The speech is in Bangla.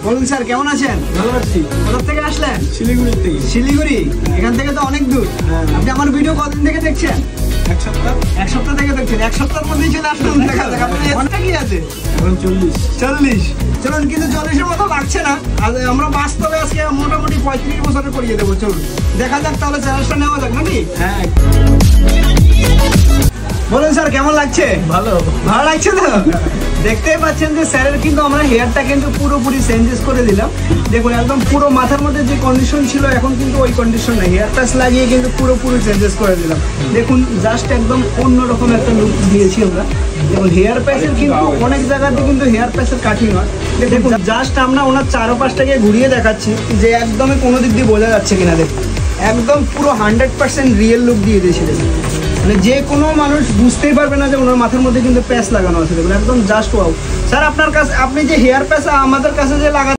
বলুন স্যার কেমন আছেন? ভালো আছি। কোথা থেকে আসলেন? শিলিগুড়ি থেকে। শিলিগুড়ি? এখান থেকে তো অনেক দূর। আপনি আমার ভিডিও কতদিন থেকে দেখছেন? এক সপ্তাহ। এক সপ্তাহ থেকে দেখছেন। এক সপ্তাহের মধ্যেই চলে আসলাম দেখা যাক। আপনার এজটা কি আছে? এখন 40। 40। চলুন, কিন্তু 40-এর মতো লাগছে না। আর আমরা বাস্তবে আজকে মোটামুটি 35 বছরের করিয়ে দেবো। চলুন দেখা যাক, তাহলে চ্যালেঞ্জটা নেওয়া যাক নাকি? হ্যাঁ। বলুন স্যার কেমন লাগছে? ভালো। ভালো লাগছে তো? দেখতেই পাচ্ছেন যে স্যারের কিন্তু আমরা হেয়ারটা কিন্তু পুরোপুরি চেঞ্জেস করে দিলাম। দেখুন একদম পুরো মাথার মধ্যে যে কন্ডিশন ছিল এখন কিন্তু ওই কন্ডিশন নেই। হেয়ার প্যাচ লাগিয়ে কিন্তু পুরোপুরি চেঞ্জেস করে দিলাম। দেখুন জাস্ট একদম অন্যরকম একটা লুক দিয়েছি আমরা। দেখুন হেয়ার প্যাচের কিন্তু অনেক জায়গাতে কিন্তু হেয়ার প্যাচের কাটিং হয়। দেখুন জাস্ট আমরা ওনার চারপাশটাকে ঘুরিয়ে দেখাচ্ছি যে একদমই কোনো দিক দিয়ে বোঝা যাচ্ছে কিনা। দেখুন একদম পুরো 100% রিয়েল লুক দিয়ে দিয়েছি। দেখুন মানে যে কোনো মানুষ বুঝতেই পারবে না যে ওনার মাথার মধ্যে কিন্তু প্যাচ লাগানো আছে। দেখুন একদম জাস্ট ওয়াও। স্যার আপনার কাছে, আপনি যে হেয়ার প্যাচ আমাদের কাছে যে লাগান